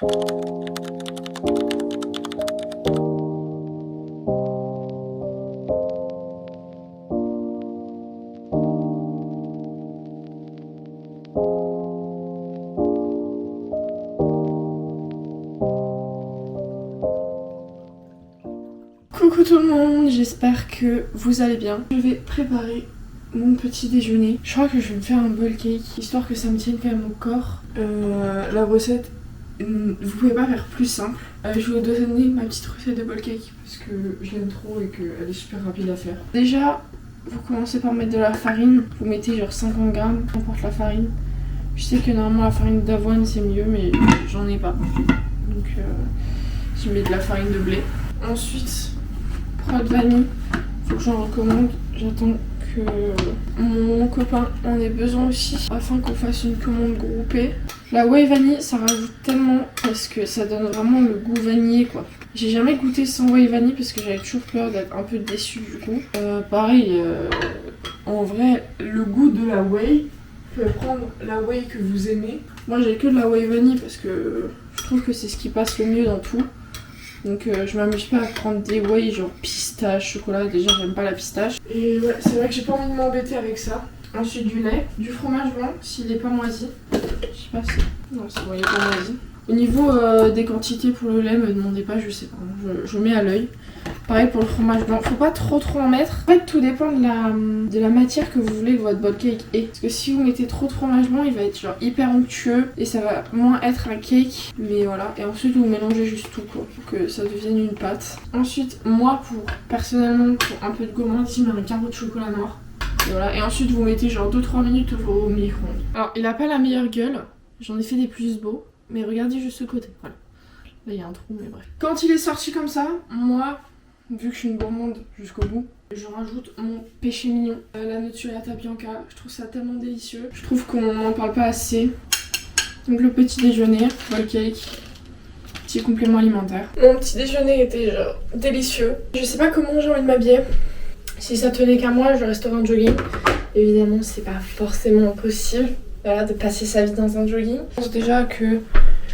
Coucou tout le monde, j'espère que vous allez bien. Je vais préparer mon petit déjeuner. Je crois que je vais me faire un bowl cake, histoire que ça me tienne quand même au corps. La recette, vous pouvez pas faire plus simple. Je vais vous donner ma petite recette de bowl cake, parce que je l'aime trop et qu'elle est super rapide à faire. Déjà, vous commencez par mettre de la farine. Vous mettez genre 50 grammes, n'importe la farine. Je sais que normalement la farine d'avoine c'est mieux, mais j'en ai pas. Donc je mets de la farine de blé. Ensuite, prod vanille, faut que j'en recommande. J'attends que mon copain en ait besoin aussi afin qu'on fasse une commande groupée. La whey vanille, ça rajoute tellement parce que ça donne vraiment le goût vanillé quoi. J'ai jamais goûté sans whey vanille parce que j'avais toujours peur d'être un peu déçue du coup. Pareil, en vrai, le goût de la whey, vous pouvez prendre la whey que vous aimez. Moi j'ai que de la whey vanille parce que je trouve que c'est ce qui passe le mieux dans tout. Donc je m'amuse pas à prendre des whey genre pistache, chocolat, déjà j'aime pas la pistache. Et ouais, c'est vrai que j'ai pas envie de m'embêter avec ça. Ensuite du lait, du fromage blanc s'il est pas moisi. Je sais pas si... Non c'est bon, il est pas moisi. Au niveau des quantités pour le lait, me demandez pas, je sais pas, je mets à l'œil. Pareil pour le fromage blanc, faut pas trop en mettre. En fait tout dépend de la matière que vous voulez que votre bowl cake ait. Parce que si vous mettez trop de fromage blanc, il va être genre hyper onctueux et ça va moins être un cake. Mais voilà, et ensuite vous mélangez juste tout quoi, pour que ça devienne une pâte. Ensuite moi personnellement pour un peu de gourmandise, je mets un carreau de chocolat noir. Et voilà, et ensuite vous mettez genre 2-3 minutes au micro-ondes. Alors il a pas la meilleure gueule, j'en ai fait des plus beaux, mais regardez juste ce côté, voilà. Là il y a un trou mais bref. Quand il est sorti comme ça, moi, vu que je suis une gourmande jusqu'au bout, je rajoute mon péché mignon, la Nutella Bianca. Je trouve ça tellement délicieux. Je trouve qu'on n'en parle pas assez. Donc le petit déjeuner, bowl cake, petit complément alimentaire. Mon petit déjeuner était genre délicieux. Je sais pas comment j'ai envie de m'habiller. Si ça tenait qu'à moi, je resterais en jogging. Évidemment, c'est pas forcément possible de passer sa vie dans un jogging. Je pense déjà que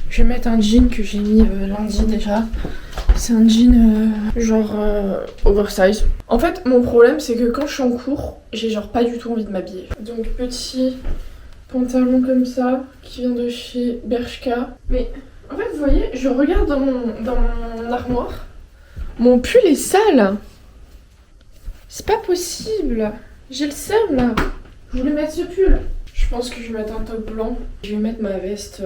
je vais mettre un jean que j'ai mis lundi déjà. C'est un jean genre oversize. En fait, mon problème c'est que quand je suis en cours, j'ai genre pas du tout envie de m'habiller. Donc petit pantalon comme ça, qui vient de chez Bershka. Mais en fait, vous voyez, je regarde dans mon armoire. Mon pull est sale. C'est pas possible. J'ai le seum là. Je voulais mettre ce pull. Je pense que je vais mettre un top blanc. Je vais mettre ma veste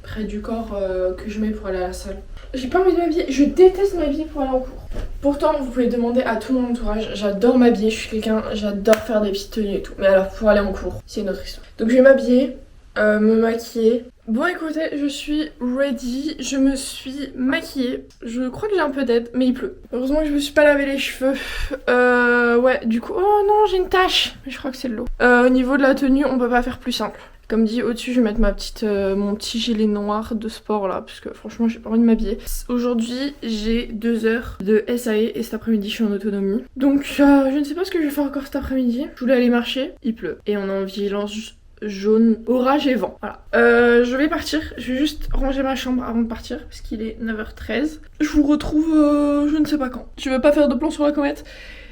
près du corps que je mets pour aller à la salle. J'ai pas envie de m'habiller, je déteste m'habiller pour aller en cours. Pourtant, vous pouvez demander à tout mon entourage, j'adore m'habiller, je suis quelqu'un, j'adore faire des petites tenues et tout. Mais alors, pour aller en cours, c'est une autre histoire. Donc je vais m'habiller, me maquiller. Bon écoutez, je suis ready, je me suis maquillée. Je crois que j'ai un peu d'aide, mais il pleut. Heureusement que je me suis pas lavé les cheveux. Ouais, du coup, oh non, j'ai une tache. Mais je crois que c'est de l'eau. Au niveau de la tenue, on peut pas faire plus simple. Comme dit au-dessus, je vais mettre mon petit gilet noir de sport là, parce que franchement j'ai pas envie de m'habiller. Aujourd'hui j'ai 2 heures de SAE et cet après-midi je suis en autonomie. Donc je ne sais pas ce que je vais faire encore cet après-midi. Je voulais aller marcher, il pleut. Et on est en vigilance jaune, orage et vent. Voilà. Je vais partir, je vais juste ranger ma chambre avant de partir, parce qu'il est 9h13. Je vous retrouve je ne sais pas quand. Je veux pas faire de plan sur la comète.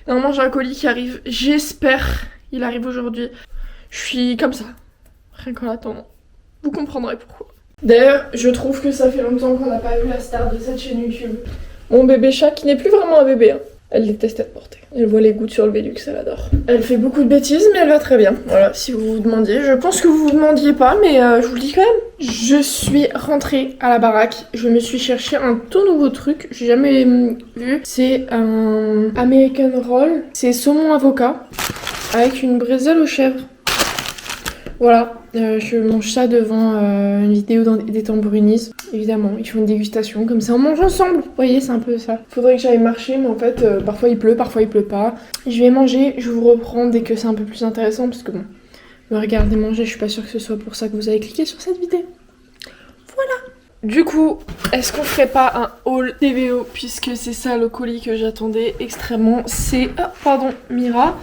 Normalement j'ai un colis qui arrive, j'espère il arrive aujourd'hui. Je suis comme ça. Rien qu'en attendant, vous comprendrez pourquoi. D'ailleurs, je trouve que ça fait longtemps qu'on n'a pas vu la star de cette chaîne YouTube. Mon bébé chat qui n'est plus vraiment un bébé. Hein. Elle déteste être portée. Elle voit les gouttes sur le Velux, elle adore. Elle fait beaucoup de bêtises, mais elle va très bien. Voilà, si vous vous demandiez. Je pense que vous vous demandiez pas, mais je vous le dis quand même. Je suis rentrée à la baraque. Je me suis cherché un tout nouveau truc. J'ai jamais vu. C'est un American Roll. C'est saumon avocat avec une brézelle aux chèvres. Voilà, je mange ça devant une vidéo des tambourinistes. Évidemment, ils font une dégustation, comme ça on mange ensemble. Vous voyez, c'est un peu ça. Faudrait que j'aille marcher, mais en fait, parfois il pleut, parfois il pleut pas. Je vais manger, je vous reprends dès que c'est un peu plus intéressant, parce que bon, me regarder manger, je suis pas sûre que ce soit pour ça que vous avez cliqué sur cette vidéo. Voilà. Du coup, est-ce qu'on ferait pas un haul TVO, puisque c'est ça le colis que j'attendais extrêmement. C'est... Oh, pardon, Mira.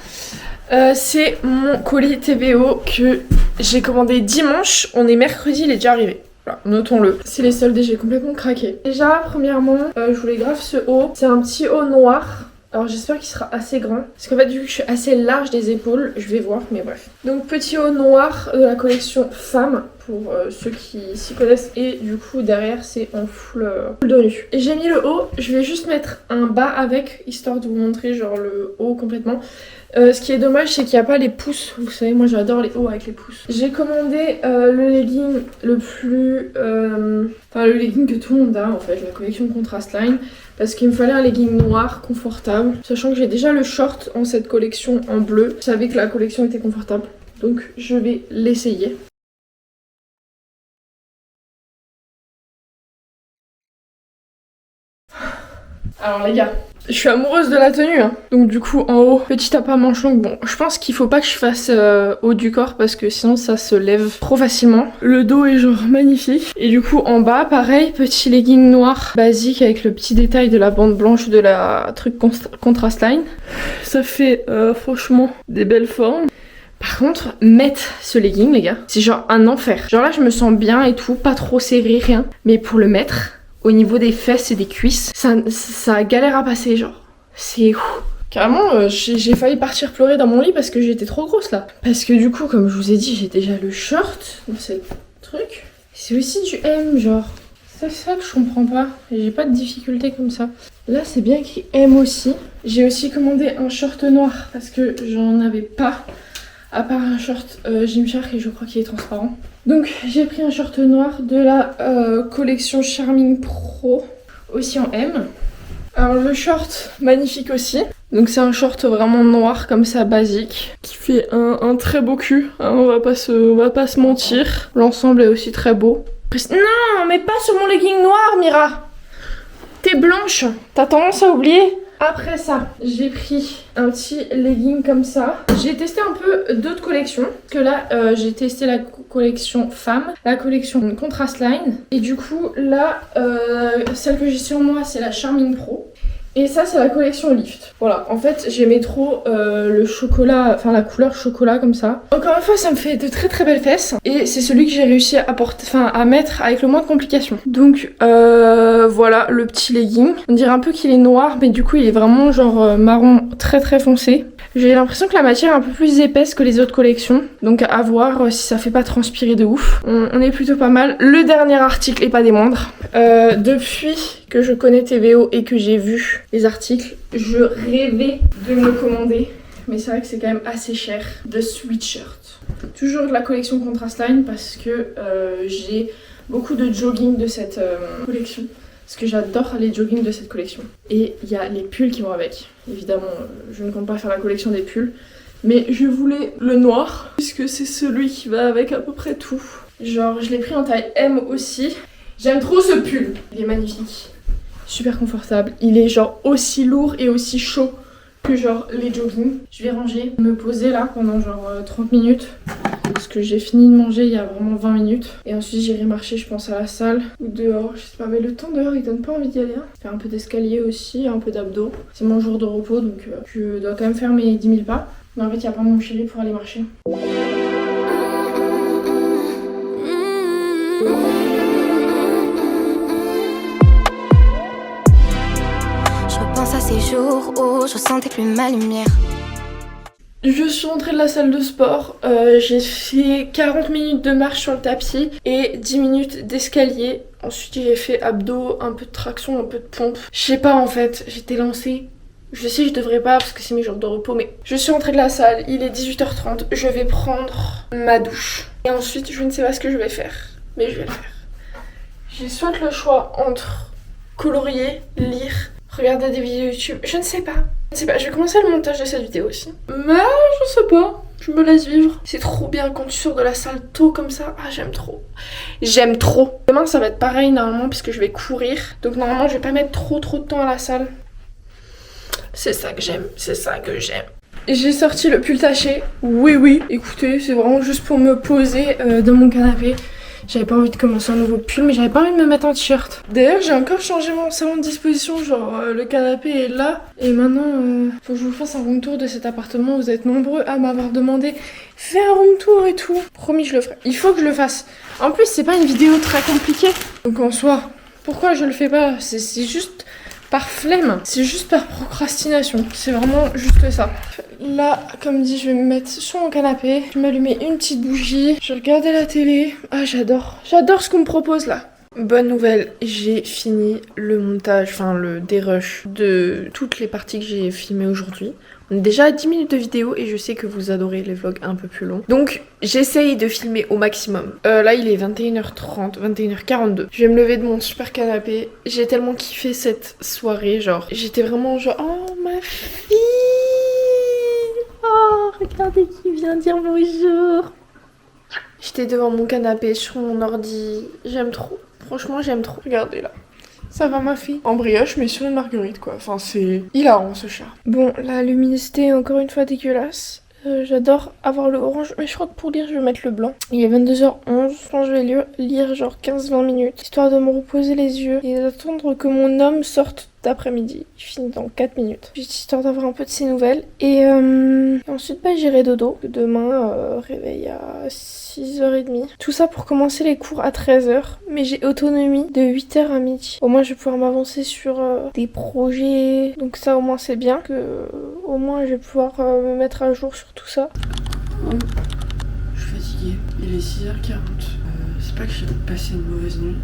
C'est mon colis TVO que j'ai commandé dimanche. On est mercredi, il est déjà arrivé. Voilà, notons-le. C'est les soldes et j'ai complètement craqué. Déjà, premièrement, je voulais grave ce haut. C'est un petit haut noir. Alors j'espère qu'il sera assez grand. Parce qu'en fait, vu que je suis assez large des épaules, je vais voir, mais bref. Donc petit haut noir de la collection Femme, pour ceux qui s'y connaissent. Et du coup, derrière, c'est en full dos nu. Et j'ai mis le haut, je vais juste mettre un bas avec, histoire de vous montrer genre le haut complètement. Ce qui est dommage, c'est qu'il n'y a pas les pouces. Vous savez, moi j'adore les hauts avec les pouces. J'ai commandé le legging le plus... Enfin, le legging que tout le monde a en fait, la collection Contrast Line. Parce qu'il me fallait un legging noir, confortable. Sachant que j'ai déjà le short en cette collection en bleu. Je savais que la collection était confortable. Donc je vais l'essayer. Alors les gars, je suis amoureuse de la tenue, hein. Donc du coup en haut, petit tape à manches longues. Bon, je pense qu'il faut pas que je fasse haut du corps parce que sinon ça se lève trop facilement. Le dos est genre magnifique. Et du coup en bas, pareil, petit legging noir basique avec le petit détail de la bande blanche de la truc Contrast Line. Ça fait franchement des belles formes. Par contre, mettre ce legging les gars, c'est genre un enfer. Genre là je me sens bien et tout, pas trop serré, rien. Mais pour le mettre... Au niveau des fesses et des cuisses, ça galère à passer, genre. C'est... Carrément, j'ai failli partir pleurer dans mon lit parce que j'étais trop grosse, là. Parce que du coup, comme je vous ai dit, j'ai déjà le short dans ce truc. C'est aussi du M, genre. C'est ça que je comprends pas. J'ai pas de difficulté comme ça. Là, c'est bien qu'il M aussi. J'ai aussi commandé un short noir parce que j'en avais pas. À part un short Gymshark et je crois qu'il est transparent. Donc j'ai pris un short noir de la collection Charming Pro, aussi en M. Alors le short, magnifique aussi. Donc c'est un short vraiment noir comme ça, basique, qui fait un très beau cul, hein, on va pas se mentir. L'ensemble est aussi très beau. Non, mais pas sur mon legging noir, Mira. T'es blanche, t'as tendance à oublier. Après ça, j'ai pris un petit legging comme ça. J'ai testé un peu d'autres collections. Parce que là, j'ai testé la collection Femme, la collection Contrast Line. Et du coup, là, celle que j'ai sur moi, c'est la Charming Pro. Et ça, c'est la collection Lift. Voilà, en fait, j'aimais trop le chocolat, enfin la couleur chocolat comme ça. Encore une fois, ça me fait de très très belles fesses. Et c'est celui que j'ai réussi à porter, enfin à mettre avec le moins de complications. Donc voilà, le petit legging. On dirait un peu qu'il est noir, mais du coup, il est vraiment genre marron très très foncé. J'ai l'impression que la matière est un peu plus épaisse que les autres collections. Donc à voir si ça fait pas transpirer de ouf. On est plutôt pas mal. Le dernier article, et pas des moindres. Depuis que je connais TVO et que j'ai vu les articles, je rêvais de me commander. Mais c'est vrai que c'est quand même assez cher. De sweatshirt. Toujours de la collection Contrast Line parce que j'ai beaucoup de jogging de cette collection. Parce que j'adore les jogging de cette collection. Et il y a les pulls qui vont avec. Évidemment, je ne compte pas faire la collection des pulls. Mais je voulais le noir, puisque c'est celui qui va avec à peu près tout. Genre, je l'ai pris en taille M aussi. J'aime trop ce pull. Il est magnifique. Super confortable. Il est genre aussi lourd et aussi chaud que genre les jogging. Je vais ranger, me poser là pendant genre 30 minutes. Parce que j'ai fini de manger il y a vraiment 20 minutes. Et ensuite j'irai marcher je pense à la salle ou dehors, je sais pas. Mais le temps dehors il donne pas envie d'y aller. Hein. Faire un peu d'escalier aussi, un peu d'abdos. C'est mon jour de repos donc je dois quand même faire mes 10 000 pas. Mais en fait il y a pas mon chéri pour aller marcher. Je pense à ces jours où je ressentais plus ma lumière. Je suis rentrée de la salle de sport, j'ai fait 40 minutes de marche sur le tapis et 10 minutes d'escalier. Ensuite j'ai fait abdos, un peu de traction, un peu de pompe. Je sais pas en fait, j'étais lancée. Je sais je devrais pas parce que c'est mes jours de repos mais je suis rentrée de la salle, il est 18h30, je vais prendre ma douche. Et ensuite je ne sais pas ce que je vais faire, mais je vais le faire. J'ai soit le choix entre colorier, lire, regarder des vidéos YouTube, je ne sais pas. Je vais commencer le montage de cette vidéo aussi. Mais je sais pas, je me laisse vivre. C'est trop bien quand tu sors de la salle tôt comme ça. Ah j'aime trop. J'aime trop. Demain ça va être pareil normalement puisque je vais courir. Donc normalement je vais pas mettre trop de temps à la salle. C'est ça que j'aime, c'est ça que j'aime. J'ai sorti le pull taché. Oui. Écoutez, c'est vraiment juste pour me poser dans mon canapé. J'avais pas envie de commencer un nouveau pull, mais j'avais pas envie de me mettre en t-shirt. D'ailleurs, j'ai encore changé mon salon de disposition, genre le canapé est là. Et maintenant, faut que je vous fasse un room tour de cet appartement. Vous êtes nombreux à m'avoir demandé fais un room tour et tout. Promis, je le ferai. Il faut que je le fasse. En plus, c'est pas une vidéo très compliquée. Donc en soi, pourquoi je le fais pas? C'est juste par flemme, c'est juste par procrastination, c'est vraiment juste ça. Là, comme dit, je vais me mettre sur mon canapé, je vais m'allumer une petite bougie, je vais regarder la télé. Ah, j'adore ce qu'on me propose là. Bonne nouvelle, j'ai fini le montage, enfin le dérush de toutes les parties que j'ai filmées aujourd'hui. On est déjà à 10 minutes de vidéo et je sais que vous adorez les vlogs un peu plus longs. Donc j'essaye de filmer au maximum. Là il est 21h30, 21h42. Je vais me lever de mon super canapé. J'ai tellement kiffé cette soirée, genre j'étais vraiment genre oh ma fille. Oh regardez qui vient dire bonjour. J'étais devant mon canapé sur mon ordi. J'aime trop. Franchement j'aime trop. Regardez là. Ça va ma fille? En brioche mais sur une marguerite quoi. Enfin c'est hilarant ce chat. Bon la luminosité est encore une fois dégueulasse. J'adore avoir le orange mais je crois que pour lire je vais mettre le blanc. Il est 22h11. Je pense que je vais lire genre 15-20 minutes. Histoire de me reposer les yeux et d'attendre que mon homme sorte d'après-midi. Il finit dans 4 minutes. Juste histoire d'avoir un peu de ses nouvelles. Et ensuite bah, j'irai dodo. Demain réveil à 6h30. Tout ça pour commencer les cours à 13h. Mais j'ai autonomie de 8h à midi. Au moins je vais pouvoir m'avancer sur des projets. Donc ça au moins c'est bien. Que au moins je vais pouvoir me mettre à jour sur tout ça. Je suis fatiguée. Il est 6h40. C'est pas que j'ai passé une mauvaise nuit.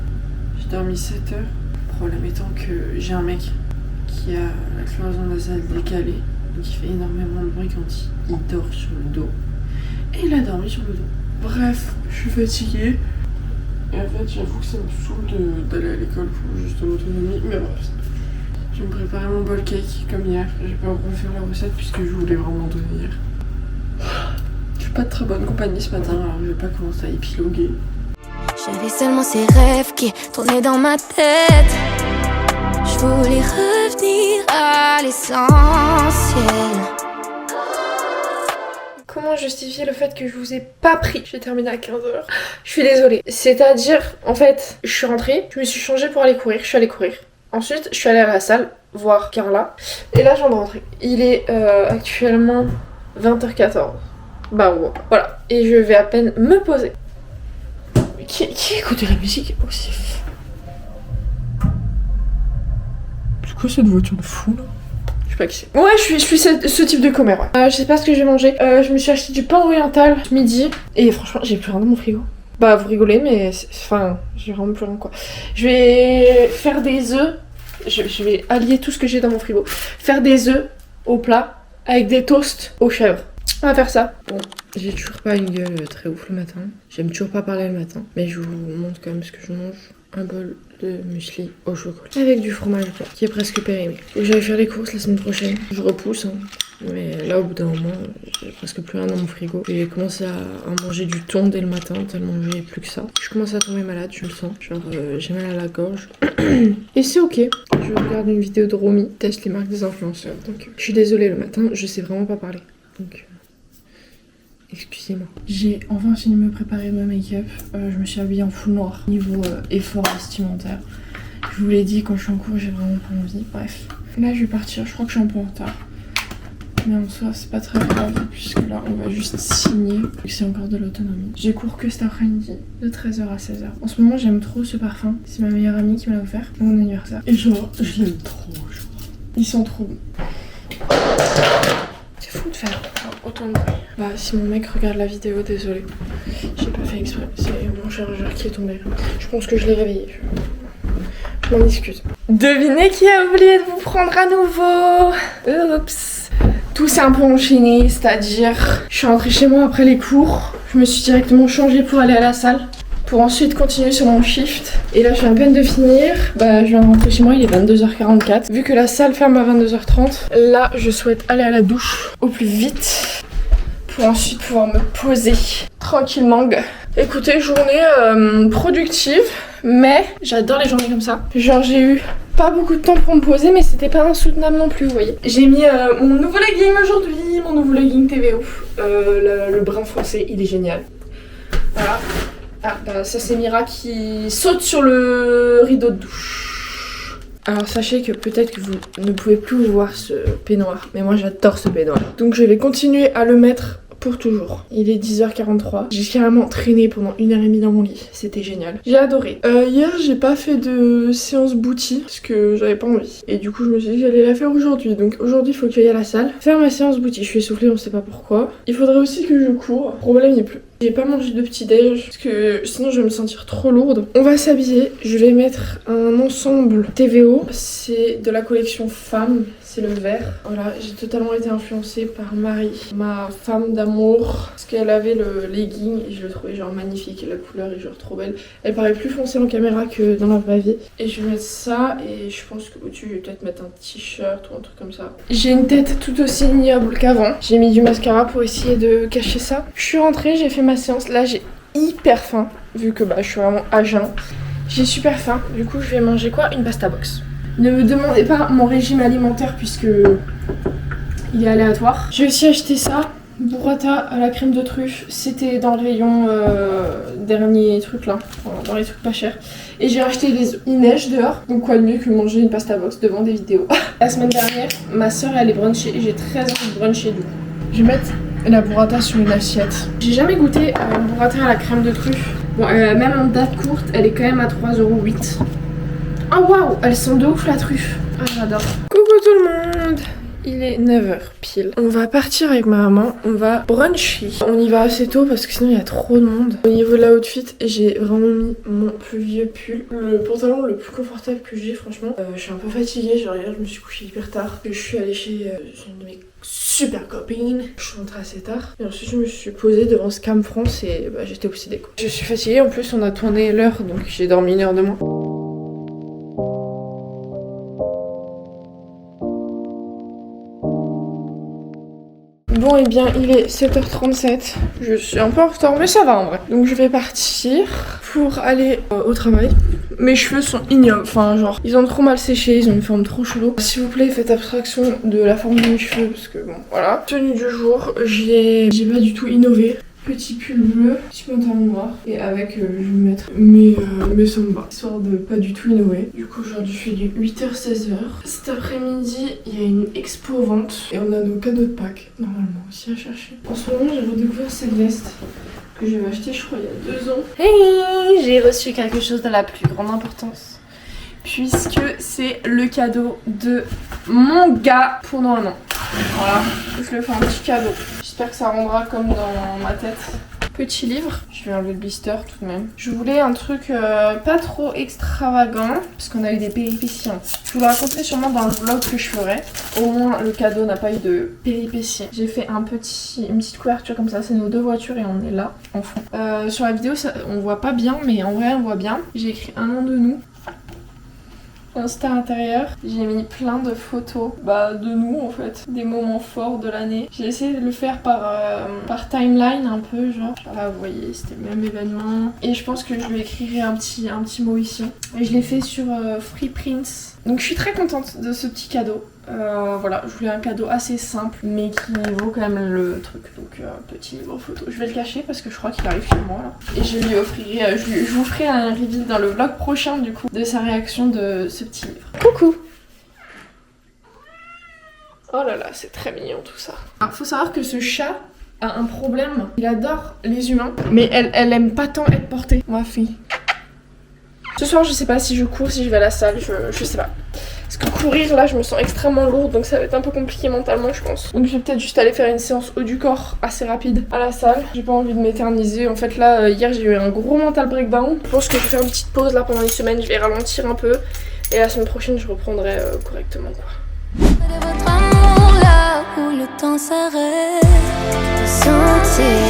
J'ai dormi 7 heures. Le problème étant que j'ai un mec qui a la cloison nasale décalée. Donc il fait énormément de bruit quand il dort sur le dos. Et il a dormi sur le dos. Bref, je suis fatiguée. Et en fait, j'avoue que ça me saoule d'aller à l'école pour juste l'autonomie. Mais bref, je vais me préparer mon bol cake comme hier. J'ai pas refaire la recette puisque je voulais vraiment donner hier. Je suis pas de très bonne compagnie ce matin, alors je vais pas commencer à épiloguer. J'avais seulement ces rêves qui tournaient dans ma tête. Je voulais revenir à l'essentiel. Comment justifier le fait que je vous ai pas pris? J'ai terminé à 15h. Je suis désolée. C'est-à-dire, en fait, je suis rentrée, je me suis changée pour aller courir, je suis allée courir. Ensuite, je suis allée à la salle, voir Carla. Et là, je viens de rentrer. Il est actuellement 20h14. Bah voilà. Et je vais à peine me poser. Qui écoutait la musique aussi? C'est quoi cette voiture de fou là? Je sais pas qui c'est. Ouais, je suis ce type de commère, ouais. Je sais pas ce que je vais manger. Je me suis acheté du pain oriental ce midi. Et franchement, j'ai plus rien dans mon frigo. Bah, vous rigolez, mais enfin, j'ai vraiment plus rien quoi. Je vais faire des œufs. Je vais allier tout ce que j'ai dans mon frigo. Faire des œufs au plat avec des toasts aux chèvres. On va faire ça. Bon, j'ai toujours pas une gueule très ouf le matin. J'aime toujours pas parler le matin. Mais je vous montre quand même ce que je mange. Un bol de muesli au chocolat. Avec du fromage blanc, qui est presque périmé. Faut que j'aille faire les courses la semaine prochaine. Je repousse, hein. Mais là, au bout d'un moment, j'ai presque plus rien dans mon frigo. J'ai commencé à manger du thon dès le matin, tellement j'ai plus que ça. Je commence à tomber malade, je le sens. Genre, j'ai mal à la gorge. Et c'est ok. Je regarde une vidéo de Romy, teste les marques des influenceurs. Donc, je suis désolée le matin, je sais vraiment pas parler. Donc, excusez-moi. J'ai enfin fini de me préparer ma make-up. Je me suis habillée en full noir. Niveau effort vestimentaire. Je vous l'ai dit, quand je suis en cours, j'ai vraiment pas envie. Bref. Là, je vais partir. Je crois que je suis un peu en retard. Mais en soi, c'est pas très grave. Puisque là, on va juste signer. C'est encore de l'autonomie. J'ai cours que cet après-midi. De 13h à 16h. En ce moment, j'aime trop ce parfum. C'est ma meilleure amie qui me l'a offert. Pour mon anniversaire. Et genre, je l'aime trop. Genre. Ils sont trop bons. C'est fou de faire autant de bruit. Bah, si mon mec regarde la vidéo, désolé. J'ai pas fait exprès. C'est mon chargeur qui est tombé. Je pense que je l'ai réveillé. Je m'en excuse. Devinez qui a oublié de vous prendre à nouveau. Oups. Tout s'est un peu enchaîné, c'est-à-dire, je suis rentrée chez moi après les cours. Je me suis directement changée pour aller à la salle. Pour ensuite continuer sur mon shift. Et là je viens à peine de finir. Bah je viens de rentrer chez moi, il est 22h44. Vu que la salle ferme à 22h30, là je souhaite aller à la douche au plus vite. Pour ensuite pouvoir me poser tranquillement. Écoutez, journée productive. Mais j'adore les journées comme ça. Genre j'ai eu pas beaucoup de temps pour me poser, mais c'était pas insoutenable non plus, vous voyez. J'ai mis mon nouveau legging aujourd'hui, mon nouveau legging TVO. Le brun foncé, il est génial. Voilà. Ah bah ça c'est Mira qui saute sur le rideau de douche. Alors sachez que peut-être que vous ne pouvez plus voir ce peignoir, mais moi j'adore ce peignoir. Donc je vais continuer à le mettre pour toujours. Il est 10h43. J'ai carrément traîné pendant 1h30 dans mon lit. C'était génial. J'ai adoré. Hier, j'ai pas fait de séance booty parce que j'avais pas envie. Et du coup, je me suis dit que j'allais la faire aujourd'hui. Donc aujourd'hui, il faut que j'aille à la salle faire ma séance booty. Je suis essoufflée, on sait pas pourquoi. Il faudrait aussi que je cours. Le problème, il n'y a plus. J'ai pas mangé de petit déj parce que sinon je vais me sentir trop lourde. On va s'habiller. Je vais mettre un ensemble TVO. C'est de la collection femme. C'est le vert. Voilà, j'ai totalement été influencée par Marie, ma femme d'amour. Parce qu'elle avait le legging et je le trouvais genre magnifique. Et la couleur est genre trop belle. Elle paraît plus foncée en caméra que dans la vraie vie. Et je vais mettre ça et je pense qu'au-dessus je vais peut-être mettre un t-shirt ou un truc comme ça. J'ai une tête tout aussi ignoble qu'avant. J'ai mis du mascara pour essayer de cacher ça. Je suis rentrée, j'ai fait ma séance. Là j'ai hyper faim vu que je suis vraiment à jeun. J'ai super faim. Du coup je vais manger quoi? Une pasta box. Ne me demandez pas mon régime alimentaire puisque il est aléatoire. J'ai aussi acheté ça, burrata à la crème de truffe. C'était dans le rayon dernier truc là, enfin, dans les trucs pas chers. Et j'ai acheté il neige dehors, donc quoi de mieux que manger une pasta box devant des vidéos. La semaine dernière, ma soeur elle est brunchée et j'ai très envie de bruncher du coup. Je vais mettre la burrata sur une assiette. J'ai jamais goûté burrata à la crème de truffe. Bon, même en date courte, elle est quand même à 3,08 €. Oh waouh, elle sent de ouf la truffe. Ah j'adore. Coucou tout le monde. Il est 9h pile. On va partir avec ma maman, on va bruncher. On y va assez tôt parce que sinon il y a trop de monde. Au niveau de la outfit, j'ai vraiment mis mon plus vieux pull. Le pantalon le plus confortable que j'ai franchement. Je suis un peu fatiguée, genre hier je me suis couchée hyper tard. Je suis allée chez une de mes super copines. Je suis rentrée assez tard. Et ensuite je me suis posée devant Scam France et j'étais obsédée quoi. Je suis fatiguée, en plus on a tourné l'heure donc j'ai dormi 1 heure de moins. Bon et bien il est 7h37, je suis un peu en retard mais ça va en vrai. Donc je vais partir pour aller au travail. Mes cheveux sont ignobles, enfin genre ils ont trop mal séché, ils ont une forme trop chelou. S'il vous plaît faites abstraction de la forme de mes cheveux parce que bon voilà. Tenue du jour, j'ai pas du tout innové. Petit pull bleu, petit pantalon noir et avec je vais mettre mes samba histoire de pas du tout innover. Du coup aujourd'hui je fais du 8h-16h. Cet après-midi il y a une expo vente et on a nos cadeaux de Pâques normalement aussi à chercher. En ce moment j'ai redécouvert cette veste que j'avais achetée je crois il y a 2 ans. Hey, j'ai reçu quelque chose de la plus grande importance puisque c'est le cadeau de mon gars pour dans 1 an. Voilà, je lui fais un petit cadeau. J'espère que ça rendra comme dans ma tête. Petit livre, je vais enlever le blister tout de même. Je voulais un truc pas trop extravagant, parce qu'on a eu des péripéties. Je vous le raconterai sûrement dans le vlog que je ferai. Au moins le cadeau n'a pas eu de péripéties. J'ai fait une petite couverture comme ça, c'est nos 2 voitures et on est là en fond. Sur la vidéo ça, on voit pas bien, mais en vrai on voit bien. J'ai écrit un an de nous. Insta intérieur, j'ai mis plein de photos de nous en fait, des moments forts de l'année. J'ai essayé de le faire par timeline un peu genre. Là vous voyez c'était le même événement. Et je pense que je lui écrirai un petit mot ici. Et je l'ai fait sur Free Prints. Donc je suis très contente de ce petit cadeau. Voilà, je voulais un cadeau assez simple mais qui vaut quand même le truc. Donc petit livre photo. Je vais le cacher parce que je crois qu'il arrive chez moi là. Et je lui offrirai, je vous ferai un reveal dans le vlog prochain du coup de sa réaction de ce petit livre. Coucou! Oh là là, c'est très mignon tout ça. Alors faut savoir que ce chat a un problème. Il adore les humains mais elle aime pas tant être portée, ma fille. Ce soir je sais pas si je cours, si je vais à la salle, je sais pas. Parce que courir là je me sens extrêmement lourde donc ça va être un peu compliqué mentalement je pense. Donc je vais peut-être juste aller faire une séance haut du corps assez rapide à la salle. J'ai pas envie de m'éterniser. En fait là hier j'ai eu un gros mental breakdown. Je pense que je vais faire une petite pause là pendant une semaine, je vais ralentir un peu. Et la semaine prochaine je reprendrai correctement quoi. De votre amour là où le temps s'arrête, sentir